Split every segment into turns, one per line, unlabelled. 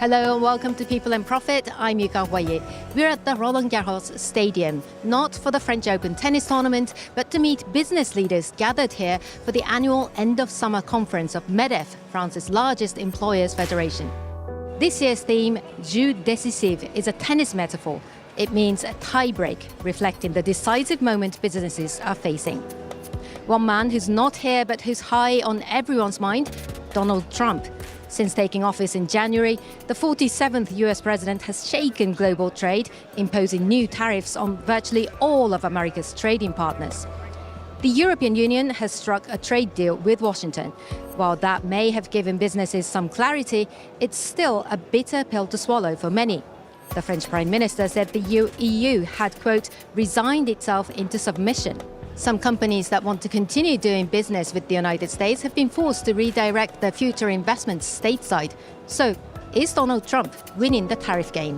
Hello and welcome to People and Profit. I'm Yuka Royer. We're at the Roland-Garros Stadium, not for the French Open tennis tournament, but to meet business leaders gathered here for the annual end-of-summer conference of Medef, France's largest employers' federation. This year's theme, jeu décisif, is a tennis metaphor. It means a tie-break, reflecting the decisive moment businesses are facing. One man who's not here but who's high on everyone's mind, Donald Trump. Since taking office in January, the 47th US president has shaken global trade, imposing new tariffs on virtually all of America's trading partners. The European Union has struck a trade deal with Washington. While that may have given businesses some clarity, it's still a bitter pill to swallow for many. The French Prime Minister said the EU had, quote, resigned itself into submission. Some companies that want to continue doing business with the United States have been forced to redirect their future investments stateside. So, is Donald Trump winning the tariff game?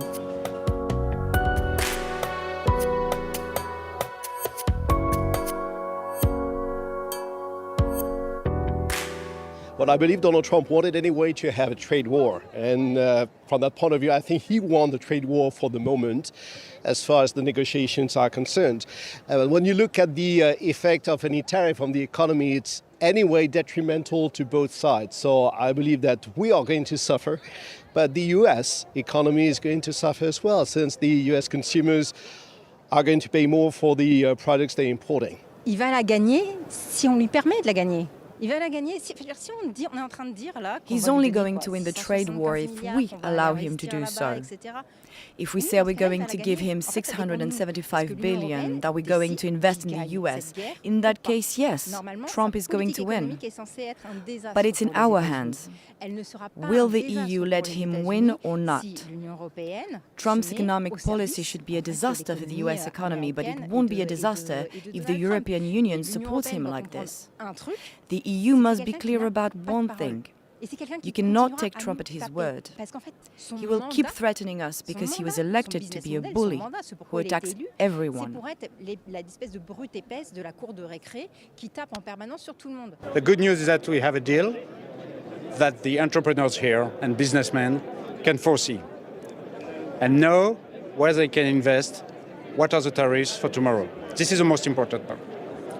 Well, I believe Donald Trump wanted anyway to have a trade war. And from that point of view, I think he won the trade war for the moment, as far as the negotiations are concerned. When you look at the effect of any tariff on the economy, it's anyway detrimental to both sides. So I believe that we are going to suffer, but the US economy is going to suffer as well, since the US consumers are going to pay more for the products they're importing.
Il va la gagner si on lui permet de la gagner. He's
only going to win the trade war if we allow him to do so. If we say we're going to give him 675 billion that we're going to invest in the US, in that case, yes, Trump is going to win. But it's in our hands. Will the EU let him win or not? Trump's economic policy should be a disaster for the US economy, but it won't be a disaster if the European Union supports him like this. The EU must be clear about one thing. You cannot take Trump at his word. He will keep threatening us because he was elected to be a bully who attacks everyone.
The good news is that we have a deal that the entrepreneurs here and businessmen can foresee and know where they can invest, what are the tariffs for tomorrow. This is the most important part.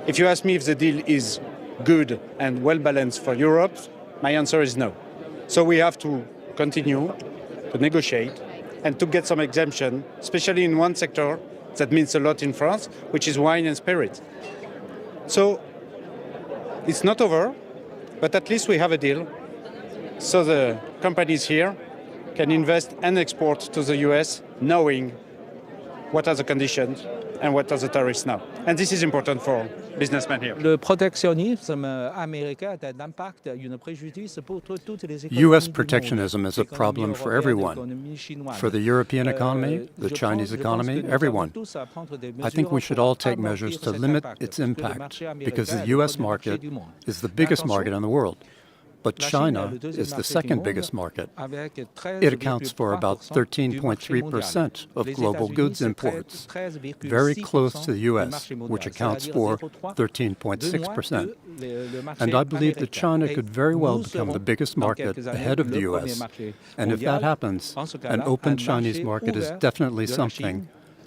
If you ask me if the deal is good and well-balanced for Europe, my answer is no. So we have to continue to negotiate and to get some exemption, especially in one sector that means a lot in France, which is wine and spirit. So it's not over, but at least we have a deal. So the companies here can invest and export to the US knowing what are the conditions and what are the tariffs now. And this is important for businessmen here.
U.S. protectionism is a problem for everyone, for the European economy, the Chinese economy, everyone. I think we should all take measures to limit its impact, because the U.S. market is the biggest market in the world. But China is the second biggest market. It accounts for about 13.3% of global goods imports, very close to the U.S., which accounts for 13.6%. And I believe that China could very well become the biggest market ahead of the U.S. And if that happens, an open Chinese market is definitely something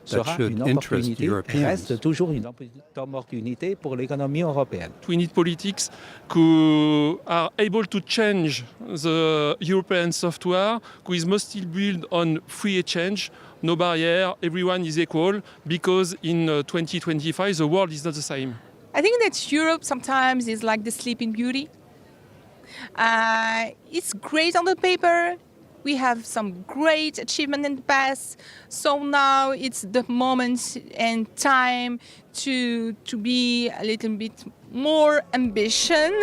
that should interest Europeans.
We need politics who are able to change the European software, who is mostly built on free exchange, no barrier, everyone is equal, because in 2025 the world is not the same.
I think that Europe sometimes is like the Sleeping Beauty. It's great on the paper. We have some great achievement in the past, so now it's the moment and time to be a little bit more ambition.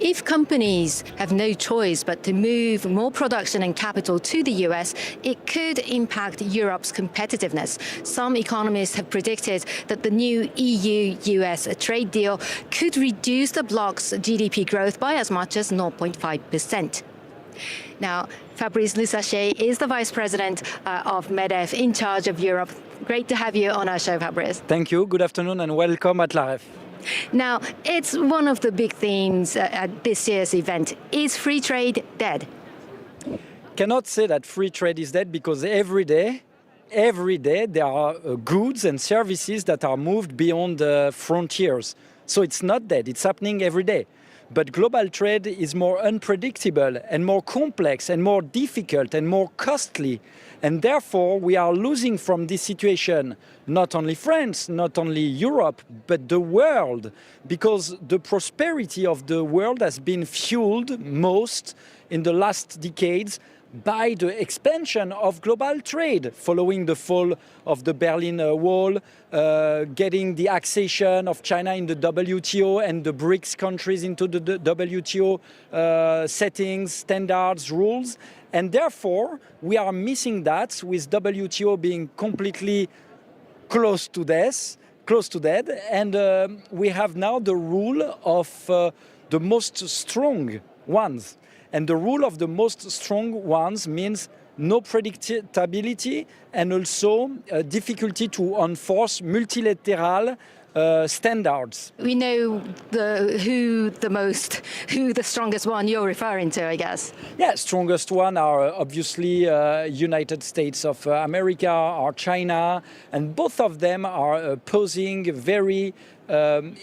If companies have no choice but to move more production and capital to the US, it could impact Europe's competitiveness. Some economists have predicted that the new EU-US trade deal could reduce the bloc's GDP growth by as much as 0.5%. Now, Fabrice Lussachet is the Vice President of Medef in charge of Europe. Great to have you on our show, Fabrice.
Thank you. Good afternoon and welcome at LAREF.
Now, it's one of the big themes at this year's event. Is free trade dead?
Cannot say that free trade is dead because every day there are goods and services that are moved beyond frontiers. So it's not dead, it's happening every day. But global trade is more unpredictable and more complex and more difficult and more costly. And therefore, we are losing from this situation, not only France, not only Europe, but the world, because the prosperity of the world has been fueled most in the last decades by the expansion of global trade, following the fall of the Berlin Wall, getting the accession of China in the WTO and the BRICS countries into the WTO settings, standards, rules. And therefore, we are missing that, with WTO being completely close to dead. And we have now the rule of the most strong ones. And the rule of the most strong ones means no predictability and also difficulty to enforce multilateral standards.
We know who the strongest one you're referring to, I guess.
Yeah, strongest one are obviously United States of America or China, and both of them are posing very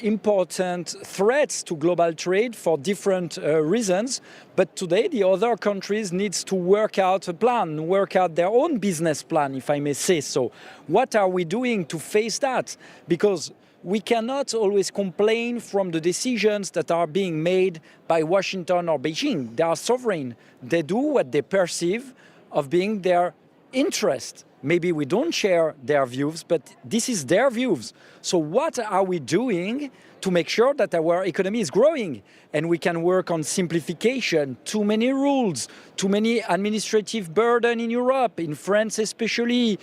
important threats to global trade for different reasons. But today, the other countries need to work out a plan, work out their own business plan, if I may say so. What are we doing to face that? Because we cannot always complain from the decisions that are being made by Washington or Beijing. They are sovereign. They do what they perceive of being their interest. Maybe we don't share their views, but this is their views. So what are we doing to make sure that our economy is growing? And we can work on simplification, too many rules, too many administrative burden in Europe, in France especially,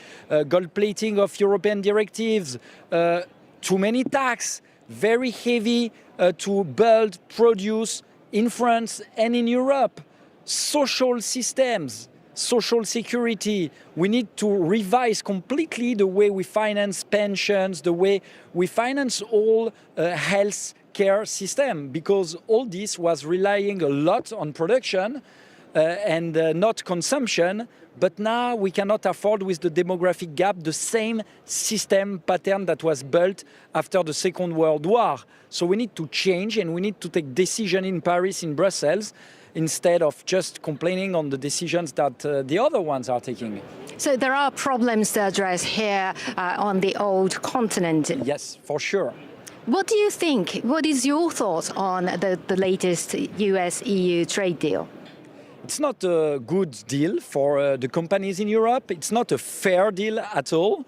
gold plating of European directives, too many tax, very heavy to build, produce in France and in Europe. Social systems, social security. We need to revise completely the way we finance pensions, the way we finance all health care system, because all this was relying a lot on production and not consumption. But now we cannot afford, with the demographic gap, the same system pattern that was built after the Second World War. So we need to change, and we need to take decisions in Paris, in Brussels, instead of just complaining on the decisions that the other ones are taking.
So there are problems to address here on the old continent.
Yes, for sure.
What do you think? What is your thought on the latest US-EU trade deal?
It's not a good deal for the companies in Europe. It's not a fair deal at all.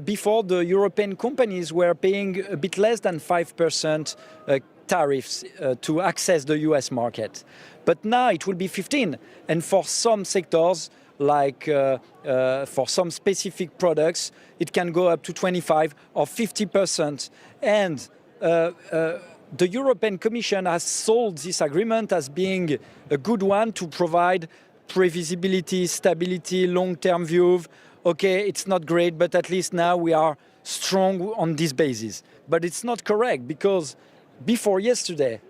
Before, the European companies were paying a bit less than 5% tariffs to access the US market. But now it will be 15%. And for some sectors, like for some specific products, it can go up to 25 or 50%. And the European Commission has sold this agreement as being a good one to provide previsibility, stability, long-term view. Okay, it's not great, but at least now we are strong on this basis. But it's not correct, because before yesterday,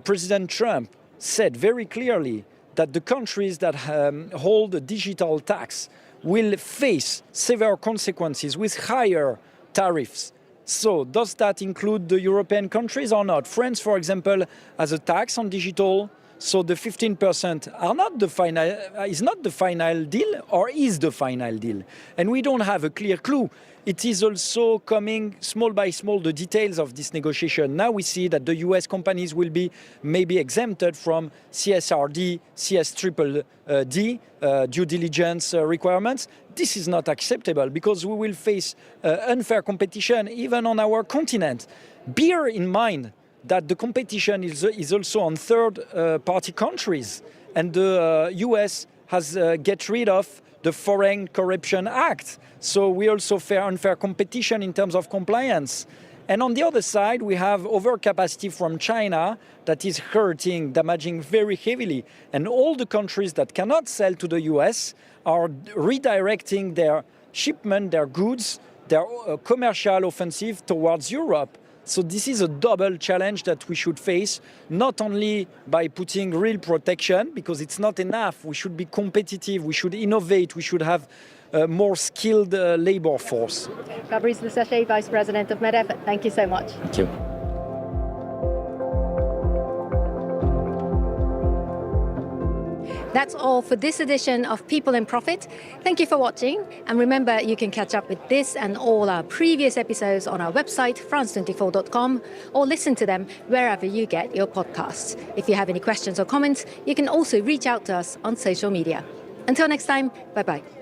President Trump said very clearly that the countries that hold a digital tax will face severe consequences with higher tariffs. So does that include the European countries or not? France, for example, has a tax on digital, so the 15% is not the final deal, or is the final deal? And we don't have a clear clue. It is also coming small by small, the details of this negotiation. Now we see that the US companies will be maybe exempted from CSRD, CSDDD, due diligence requirements. This is not acceptable, because we will face unfair competition even on our continent. Bear in mind that the competition is also on third-party countries, and the US has get rid of the Foreign Corruption Act. So we also face unfair competition in terms of compliance. And on the other side, we have overcapacity from China that is hurting, damaging very heavily. And all the countries that cannot sell to the US are redirecting their shipment, their goods, their commercial offensive towards Europe. So this is a double challenge that we should face, not only by putting real protection, because it's not enough. We should be competitive, we should innovate, we should have a more skilled labor force.
Fabrice Lesachet, Vice President of Medef, thank you so much.
Thank you.
That's all for this edition of People in Profit. Thank you for watching. And remember, you can catch up with this and all our previous episodes on our website, france24.com, or listen to them wherever you get your podcasts. If you have any questions or comments, you can also reach out to us on social media. Until next time, bye-bye.